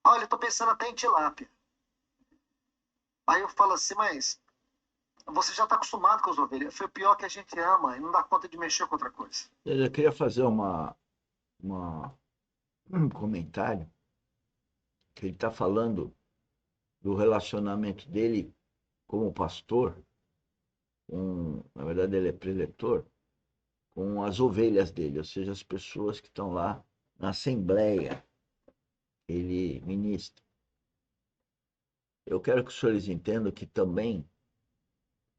Olha, eu tô pensando até em tilápia. Aí eu falo assim, mas você já está acostumado com as ovelhas. Foi o pior que a gente ama e não dá conta de mexer com outra coisa. Eu queria fazer um comentário que ele está falando do relacionamento dele como pastor, na verdade ele é preletor, com as ovelhas dele, ou seja, as pessoas que estão lá na assembleia, ele ministra. Eu quero que os senhores entendam que também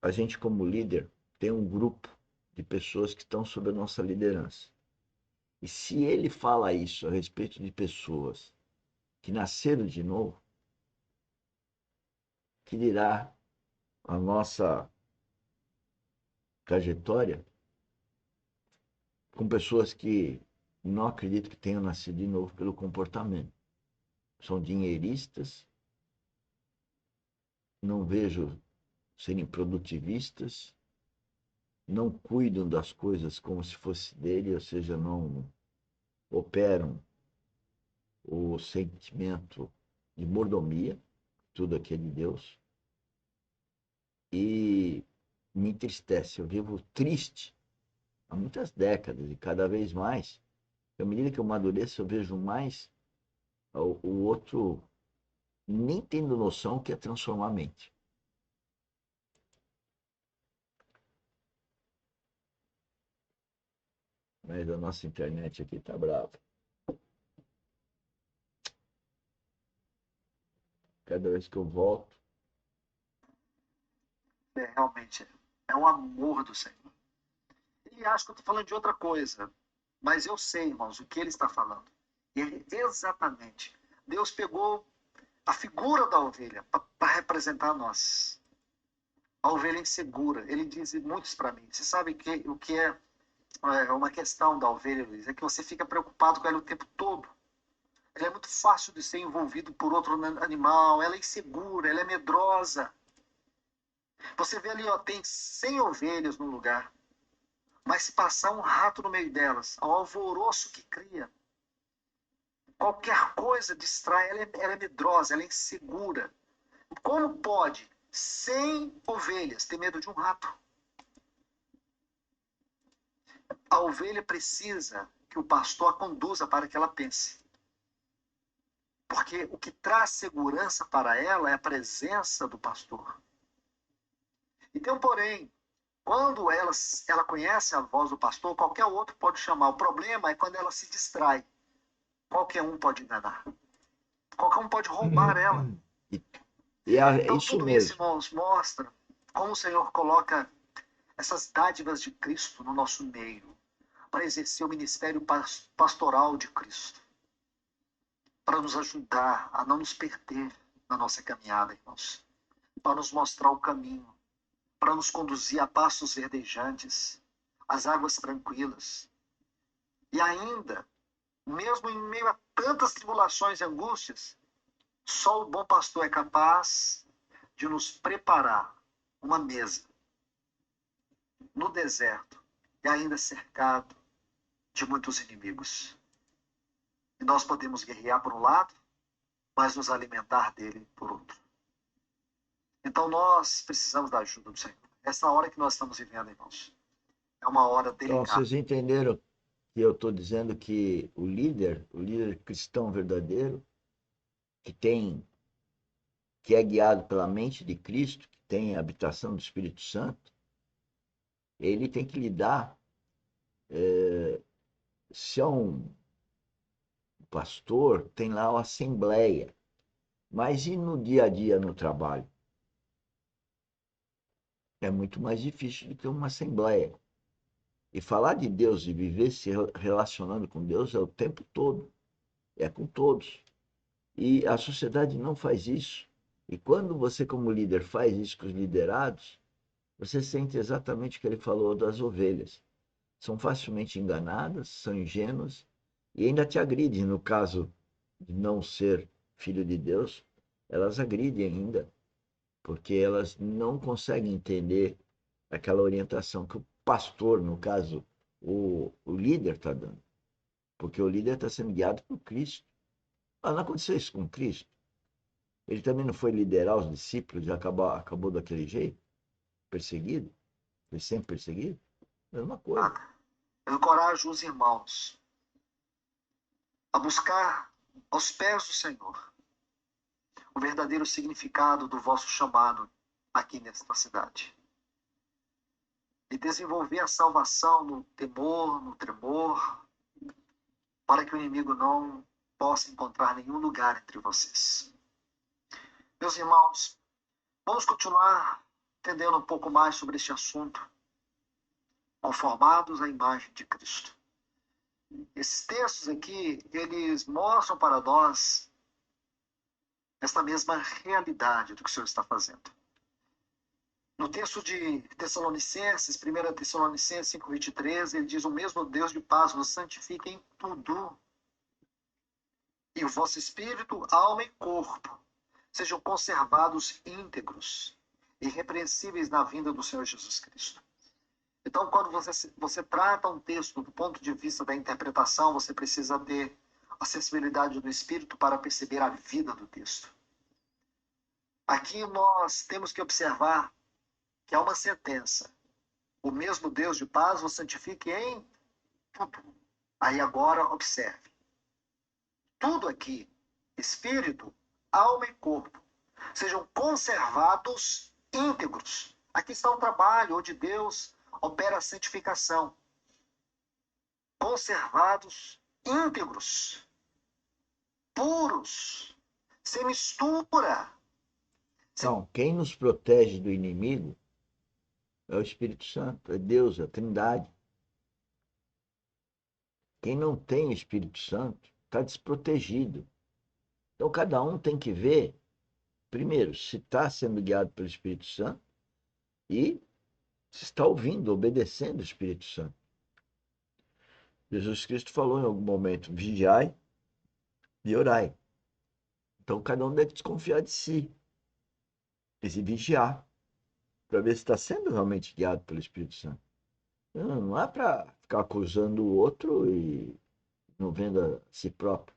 a gente, como líder, tem um grupo de pessoas que estão sob a nossa liderança. E se ele fala isso a respeito de pessoas que nasceram de novo, que dirá a nossa trajetória com pessoas que não acredito que tenham nascido de novo pelo comportamento. São dinheiristas, não vejo serem produtivistas, não cuidam das coisas como se fosse dele, ou seja, não operam o sentimento de mordomia, tudo aqui é de Deus, e me entristece. Eu vivo triste há muitas décadas e cada vez mais, à medida que eu amadureço, eu vejo mais o outro nem tendo noção que é transformar a mente. Mas a nossa internet aqui tá brava. Cada vez que eu volto, É, realmente, é um amor do Senhor. E acho que eu estou falando de outra coisa. Mas eu sei, irmãos, o que ele está falando. E é exatamente. Deus pegou a figura da ovelha para representar nós. A ovelha insegura. Ele diz muitos para mim. Você sabe o que é uma questão da ovelha, Luiz? É que você fica preocupado com ela o tempo todo. Ela é muito fácil de ser envolvido por outro animal. Ela é insegura, ela é medrosa. Você vê ali, ó, tem 100 ovelhas no lugar. Mas se passar um rato no meio delas, ao alvoroço que cria, qualquer coisa distrai, ela é medrosa, ela é insegura. Como pode 100 ovelhas ter medo de um rato? A ovelha precisa que o pastor a conduza para que ela pense. Porque o que traz segurança para ela é a presença do pastor. Então, porém, quando ela conhece a voz do pastor, qualquer outro pode chamar. O problema é quando ela se distrai. Qualquer um pode enganar. Qualquer um pode roubar ela. e, é Então, isso tudo isso, mesmo. irmãos, mostra como o Senhor coloca essas dádivas de Cristo no nosso meio, para exercer o ministério pastoral de Cristo, para nos ajudar a não nos perder na nossa caminhada, irmãos, para nos mostrar o caminho, para nos conduzir a pastos verdejantes, às águas tranquilas. E ainda, mesmo em meio a tantas tribulações e angústias, só o bom pastor é capaz de nos preparar uma mesa no deserto e ainda cercado de muitos inimigos. E nós podemos guerrear por um lado, mas nos alimentar dele por outro. Então nós precisamos da ajuda do Senhor. Essa hora que nós estamos vivendo, irmãos, é uma hora Então, delicada. vocês entenderam que eu estou dizendo que o líder cristão verdadeiro, que tem, que é guiado pela mente de Cristo, que tem a habitação do Espírito Santo, ele tem que lidar, se é um pastor, tem lá a assembleia, mas e no dia a dia no trabalho? É muito mais difícil do que uma assembleia. E falar de Deus e viver se relacionando com Deus é o tempo todo, é com todos. E a sociedade não faz isso. E quando você, como líder, faz isso com os liderados, você sente exatamente o que ele falou das ovelhas. São facilmente enganadas, são ingênuas e ainda te agridem. No caso de não ser filho de Deus, elas agridem ainda, porque elas não conseguem entender aquela orientação que o pastor, no caso, o líder está dando. Porque o líder está sendo guiado por Cristo. Ah, não aconteceu isso com Cristo? Ele também não foi liderar os discípulos e acabou daquele jeito? Perseguido? Foi sempre perseguido? Mesma coisa. Eu encorajo os irmãos a buscar aos pés do Senhor o verdadeiro significado do vosso chamado aqui nesta cidade. E desenvolver a salvação no temor, no tremor, para que o inimigo não possa encontrar nenhum lugar entre vocês. Meus irmãos, vamos continuar entendendo um pouco mais sobre este assunto, conformados à imagem de Cristo. Esses textos aqui, eles mostram para nós esta mesma realidade do que o Senhor está fazendo. No texto de Tessalonicenses, 1 Tessalonicenses 5:23, ele diz: o mesmo Deus de paz vos santifique em tudo, e o vosso espírito, alma e corpo sejam conservados íntegros, irrepreensíveis na vinda do Senhor Jesus Cristo. Então, quando você trata um texto do ponto de vista da interpretação, você precisa ter a sensibilidade do Espírito para perceber a vida do texto. Aqui nós temos que observar que há uma sentença. O mesmo Deus de paz vos santifique em tudo. Aí agora observe. Tudo aqui, espírito, alma e corpo, sejam conservados íntegros. Aqui está o trabalho onde Deus opera a santificação. Conservados íntegros, puros, sem mistura. Então, quem nos protege do inimigo é o Espírito Santo, é Deus, é a Trindade. Quem não tem o Espírito Santo está desprotegido. Então, cada um tem que ver, primeiro, se está sendo guiado pelo Espírito Santo e se está ouvindo, obedecendo o Espírito Santo. Jesus Cristo falou em algum momento: vigiai e orai. Então, cada um deve desconfiar de si e se vigiar para ver se está sendo realmente guiado pelo Espírito Santo. Não é para ficar acusando o outro e não vendo a si próprio.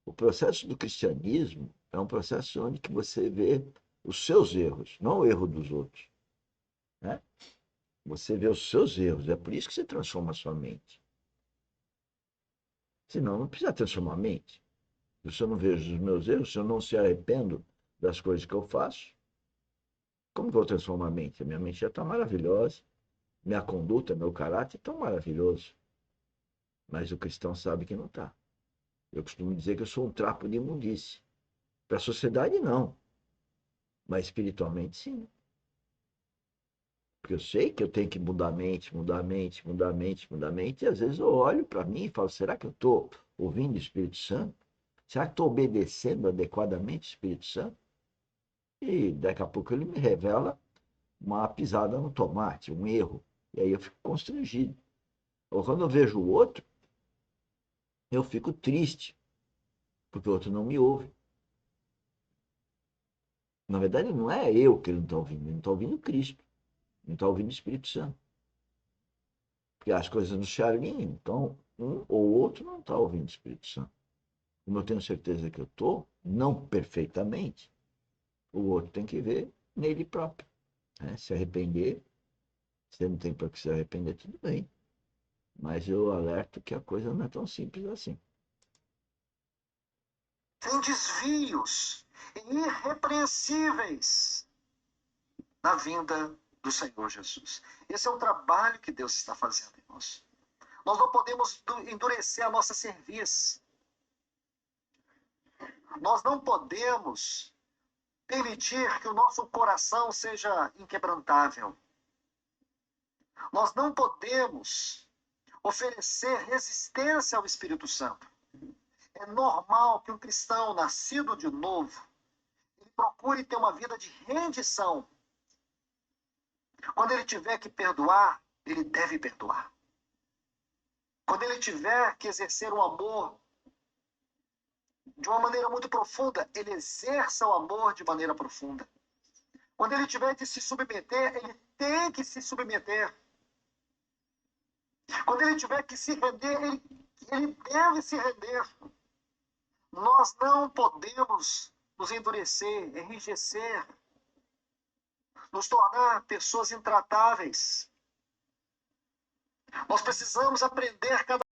O processo do cristianismo é um processo onde que você vê os seus erros, não o erro dos outros. Né? Você vê os seus erros, é por isso que você transforma a sua mente. Senão, não precisa transformar a mente. Se eu não vejo os meus erros, se eu não se arrependo das coisas que eu faço, como vou transformar a mente? A minha mente já está maravilhosa, minha conduta, meu caráter estão maravilhoso. Mas o cristão sabe que não está. Eu costumo dizer que eu sou um trapo de imundície. Para a sociedade, não. Mas espiritualmente, sim. Porque eu sei que eu tenho que mudar a mente, mudar a mente, mudar a mente, mudar a mente. E às vezes eu olho para mim e falo: será que eu estou ouvindo o Espírito Santo? Será que estou obedecendo adequadamente o Espírito Santo? E daqui a pouco ele me revela uma pisada no tomate, um erro. E aí eu fico constrangido. Ou quando eu vejo o outro, eu fico triste, porque o outro não me ouve. Na verdade, não é eu que ele não está ouvindo, ele não está ouvindo Cristo, não está ouvindo o Espírito Santo. Porque as coisas não se alinham, então um ou outro não está ouvindo o Espírito Santo. Como eu tenho certeza que eu estou, não perfeitamente, o outro tem que ver nele próprio. Né? Se arrepender, se não tem para que se arrepender, tudo bem. Mas eu alerto que a coisa não é tão simples assim. Tem desvios irrepreensíveis na vinda do Senhor Jesus. Esse é o trabalho que Deus está fazendo, irmãos. Nós não podemos endurecer a nossa cerviz. Nós não podemos permitir que o nosso coração seja inquebrantável. Nós não podemos oferecer resistência ao Espírito Santo. É normal que um cristão nascido de novo ele procure ter uma vida de rendição. Quando ele tiver que perdoar, ele deve perdoar. Quando ele tiver que exercer o amor de uma maneira muito profunda, ele exerça o amor de maneira profunda. Quando ele tiver que se submeter, ele tem que se submeter. Quando ele tiver que se render, ele deve se render. Nós não podemos nos endurecer, enrijecer, nos tornar pessoas intratáveis. Nós precisamos aprender cada